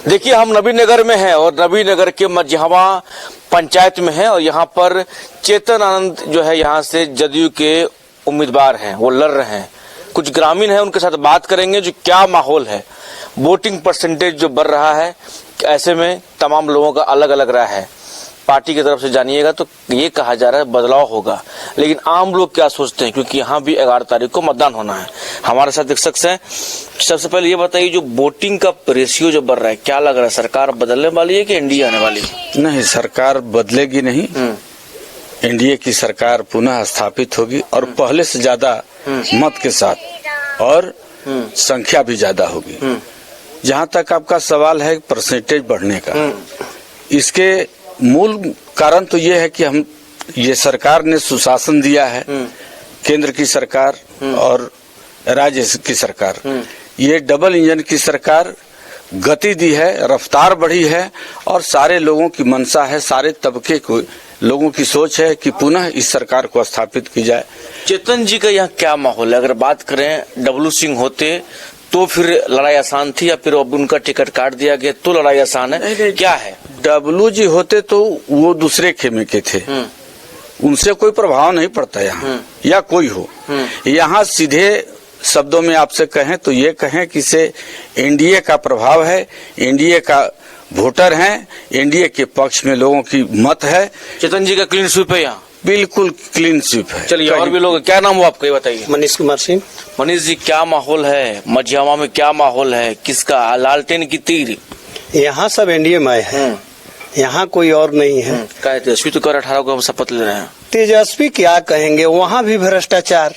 देखिए, हम नबीनगर में हैं और नबीनगर के मझियावा पंचायत में हैं और यहाँ पर चेतन आनंद जो है यहाँ से जदयू के उम्मीदवार हैं, वो लड़ रहे हैं। कुछ ग्रामीण हैं, उनके साथ बात करेंगे जो क्या माहौल है, वोटिंग परसेंटेज जो बढ़ रहा है, ऐसे में तमाम लोगों का अलग अलग राय है। पार्टी की तरफ से जानिएगा तो ये कहा जा रहा है बदलाव होगा, लेकिन आम लोग क्या सोचते हैं, क्योंकि यहाँ भी 11 तारीख को मतदान होना है। हमारे साथ एक शख्स है। सबसे पहले ये बताइए, जो वोटिंग का रेशियो जो बढ़ रहा है, क्या लग रहा है, सरकार बदलने वाली है कि एनडीए आने वाली है? नहीं, सरकार बदलेगी नहीं। एनडीए की सरकार पुनः स्थापित होगी और पहले से ज्यादा मत के साथ और संख्या भी ज्यादा होगी। जहाँ तक आपका सवाल है परसेंटेज बढ़ने का, इसके मूल कारण तो ये है कि हम ये सरकार ने सुशासन दिया है, केंद्र की सरकार और राज्य की सरकार, ये डबल इंजन की सरकार गति दी है, रफ्तार बढ़ी है और सारे लोगों की मंशा है, सारे तबके को लोगों की सोच है कि पुनः इस सरकार को स्थापित की जाए। चेतन जी का यहाँ क्या माहौल है? अगर बात करें डब्लू सिंह होते तो फिर लड़ाई आसान थी, या फिर अब उनका टिकट काट दिया गया तो लड़ाई आसान है? क्या है? डब्लू जी होते तो वो दूसरे खेमे के थे, उनसे कोई प्रभाव नहीं पड़ता यहाँ, या कोई हो। यहाँ सीधे शब्दों में आपसे कहें तो ये कहें कि इसे एनडीए का प्रभाव है, एनडीए का वोटर हैं, एनडीए के पक्ष में लोगों की मत है। चेतन जी का क्लीन स्वीप है यहाँ? बिल्कुल क्लीन स्वीप है। चलिए, और भी लोग, क्या नाम हो आपका, ये बताइए। मनीष कुमार सिंह। मनीष जी, क्या माहौल है मझियावा में, क्या माहौल है, किसका लालटेन की तीर? यहाँ सब एनडीए में है, यहाँ कोई और नहीं है। क्या तेजस्वी तो कर 18 को हम शपथ ले रहे हैं। तेजस्वी क्या कहेंगे, वहाँ भी भ्रष्टाचार,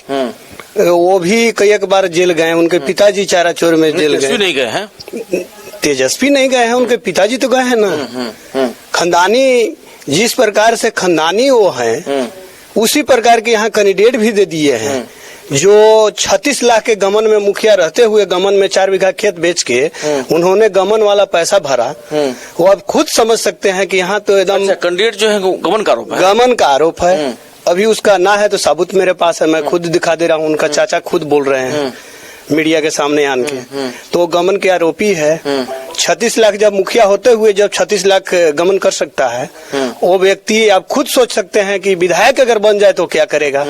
वो भी कई एक बार जेल गए, उनके पिताजी चारा चोर में जेल गए। नहीं गए हैं? तेजस्वी नहीं गए हैं, उनके पिताजी तो गए हैं ना। खानदानी, जिस प्रकार से खानदानी वो हैं, उसी प्रकार के यहाँ कैंडिडेट भी दे दिए हैं। जो 36 लाख के गमन में मुखिया रहते हुए गमन में 4 बीघा खेत बेच के उन्होंने गमन वाला पैसा भरा, वो अब खुद समझ सकते हैं कि यहाँ तो एकदम कैंडिडेट जो है गमन का आरोप है। गमन का आरोप है। अभी उसका ना है तो साबुत मेरे पास है, मैं खुद दिखा दे रहा हूँ। उनका चाचा खुद बोल रहे हैं मीडिया के सामने आन के, तो गमन के आरोपी है। 36 लाख जब मुखिया होते हुए जब 36 लाख गमन कर सकता है, वो व्यक्ति आप खुद सोच सकते हैं कि विधायक अगर बन जाए तो क्या करेगा।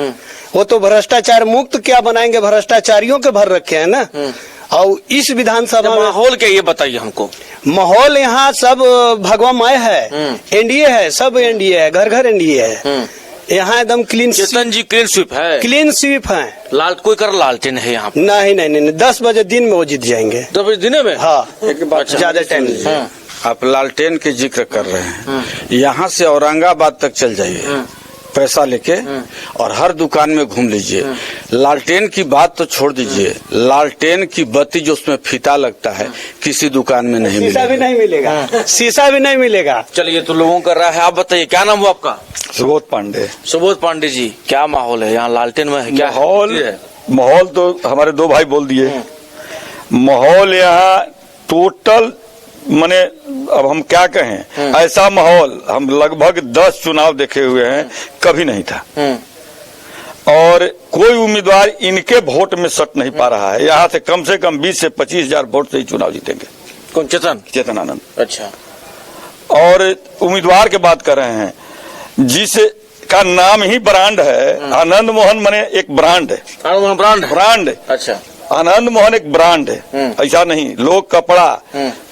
वो तो भ्रष्टाचार मुक्त क्या बनाएंगे, भ्रष्टाचारियों के भर रखे हैं ना। और इस विधानसभा में माहौल क्या, ये बताइए हमको। माहौल यहाँ सब भगवामय है, एनडीए है, सब एनडीए है, घर घर एनडीए है। यहाँ एकदम क्लीन। चेतन जी क्लीन स्वीप है? क्लीन स्वीप है। कोई कर लालटेन है यहाँ? नहीं, 10 बजे दिन में वो जीत जाएंगे। 10 बजे दिन में? हाँ, ज्यादा टाइम नहीं। आप लालटेन के जिक्र कर रहे हैं, यहाँ से औरंगाबाद तक चल जाइए पैसा लेके और हर दुकान में घूम लीजिए। लालटेन की बात तो छोड़ दीजिए, लालटेन की बत्ती जो उसमें फीता लगता है किसी दुकान में नहीं मिलेगा। शीशा भी नहीं मिलेगा, शीशा भी नहीं मिलेगा। चलिए, तो लोगों का राय है, आप बताइए, क्या नाम हुआ आपका? सुबोध पांडे। सुबोध पांडे जी, क्या माहौल है यहाँ लालटेन में है? क्या माहौल तो हमारे 2 भाई बोल दिए। माहौल यहाँ टोटल माने अब हम क्या कहें, ऐसा माहौल हम लगभग 10 चुनाव देखे हुए हैं, कभी नहीं था। और कोई उम्मीदवार इनके वोट में सट नहीं पा रहा है। यहाँ से कम 20 से 25 हजार वोट से ही चुनाव जीतेंगे। कौन? चेतन आनंद। अच्छा। और उम्मीदवार की बात कर रहे हैं जिसका नाम ही ब्रांड है, आनंद मोहन माने एक ब्रांड है। ब्रांड। अच्छा। आनंद मोहन एक ब्रांड है, ऐसा नहीं। लोग कपड़ा,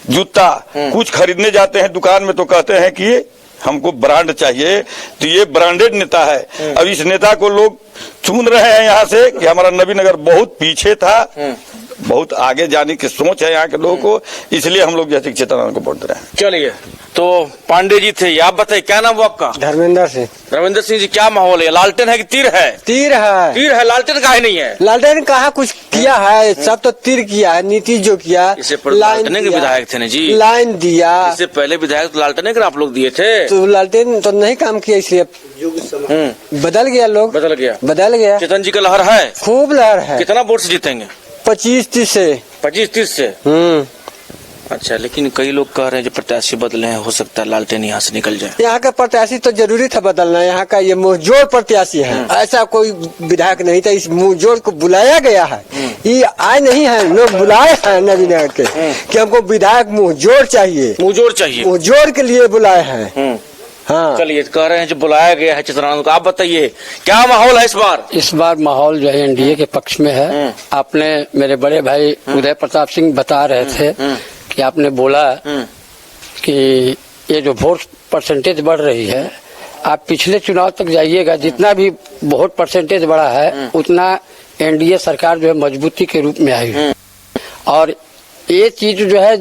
जूता कुछ खरीदने जाते हैं दुकान में तो कहते हैं कि ये हमको ब्रांड चाहिए, तो ये ब्रांडेड नेता है। अब इस नेता को लोग चुन रहे हैं यहाँ से कि हमारा नबीनगर बहुत पीछे था, बहुत आगे जाने की सोच है यहाँ के लोगों को, इसलिए हम लोग जैसे चेतन आनंद को वोट दे रहे हैं। चलिए, तो पांडे जी थे, आप बताइए क्या नाम हुआ आपका? धर्मेंद्र सिंह। धर्मेंद्र सिंह जी, क्या माहौल है? लालटेन है कि तीर है? तीर है। तीर है, लालटेन काहे नहीं है? लालटेन कहा कुछ किया है, सब तो तीर किया है। नीतीश जो किया, इससे लालटेन के विधायक थे ना जी, लाइन दिया। इससे पहले विधायक तो लालटेन के आप लोग दिए थे, तो लालटेन तो नहीं काम किया, इसलिए बदल गया, लोग बदल गया। चेतन जी का लहर है, खूब लहर है। कितना वोट से जीतेंगे? 25-30 से। 25-30 से। अच्छा, लेकिन कई लोग कह रहे हैं जो प्रत्याशी बदले हैं, हो सकता है लालटेन यहाँ से निकल जाए। यहाँ का प्रत्याशी तो जरूरी था बदलना, यहाँ का ये मुंहजोड़ प्रत्याशी है, ऐसा कोई विधायक नहीं था। इस मुंहजोड़ को बुलाया गया है, ये आए नहीं है, लोग बुलाए हैं नवीन नगर के कि हमको विधायक मुंहजोड़ चाहिए, मुंहजोड़ चाहिए, मुंहजोड़ के लिए बुलाए हैं। हाँ, चलिए, कह रहे हैं जो बुलाया गया है चित्रानंद को, आप बताइए क्या माहौल है इस बार? इस बार माहौल जो है एनडीए के पक्ष में है। आपने मेरे बड़े भाई उदय प्रताप सिंह बता रहे थे कि आपने बोला कि ये जो वोट परसेंटेज बढ़ रही है, आप पिछले चुनाव तक जाइएगा, जितना भी वोट परसेंटेज बढ़ा है उतना एनडीए सरकार जो है मजबूती के रूप में आई। और ये चीज जो है,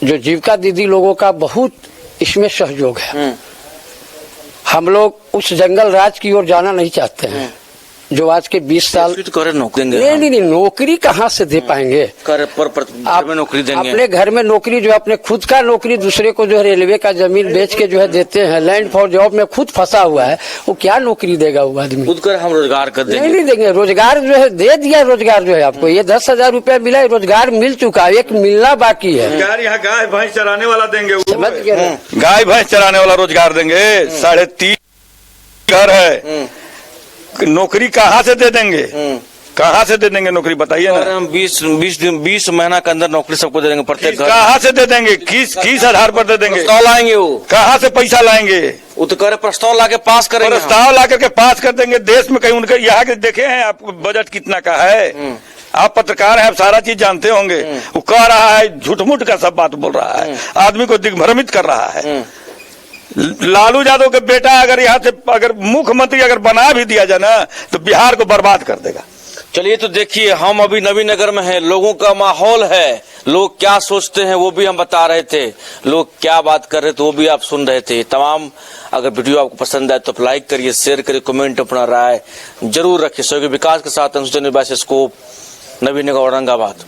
जो जीविका दीदी लोगों का बहुत इसमें सहयोग है। हम लोग उस जंगल राज की ओर जाना नहीं चाहते हैं जो आज के 20 साल नौकरी देंगे। नहीं, नौकरी कहाँ से दे पाएंगे? घर में नौकरी देंगे, अपने घर में नौकरी जो अपने खुद का नौकरी दूसरे को जो है रेलवे का जमीन बेच के जो है देते हैं। लैंड फॉर जॉब में खुद फंसा हुआ है, वो क्या नौकरी देगा वो आदमी? खुद कर हम रोजगार कर देंगे। नहीं देंगे, रोजगार जो है दे दिया। रोजगार जो है आपको ये 10,000 रुपया मिला, रोजगार मिल चुका है, एक मिलना बाकी है। यहाँ गाय भैंस चराने वाला देंगे, समझ गए? गाय भैंस चराने वाला रोजगार देंगे। 3.5 घर है, नौकरी कहाँ से दे देंगे? कहाँ से दे देंगे नौकरी, बताइए ना। हम 20 महीना के अंदर नौकरी सबको दे देंगे, प्रत्येक घर। कहाँ से दे देंगे? किस आधार पर दे देंगे? प्रस्ताव लाएंगे, वो कहाँ से पैसा लाएंगे? वो तो करे प्रस्ताव ला के पास करेंगे, प्रस्ताव ला करके पास कर देंगे। देश में कहीं उनके यहाँ के देखे हैं आपको बजट कितना का है? आप पत्रकार हैं, आप सारा चीज जानते होंगे। वो कह रहा है, झूठ मूठ का सब बात बोल रहा है, आदमी को दिग्भ्रमित कर रहा है। लालू यादव के बेटा अगर यहाँ से अगर मुख्यमंत्री अगर बना भी दिया जाए ना, तो बिहार को बर्बाद कर देगा। चलिए, तो देखिए, हम अभी नवीन नगर में हैं, लोगों का माहौल है, लोग क्या सोचते हैं वो भी हम बता रहे थे, लोग क्या बात कर रहे थे वो भी आप सुन रहे थे। तमाम अगर वीडियो आपको पसंद आए तो लाइक करिए, शेयर करिए, कमेंट अपना राय जरूर रखिए। सहयोगी विकास के साथ अंशुजन स्कोप, नवीन नगर, औरंगाबाद।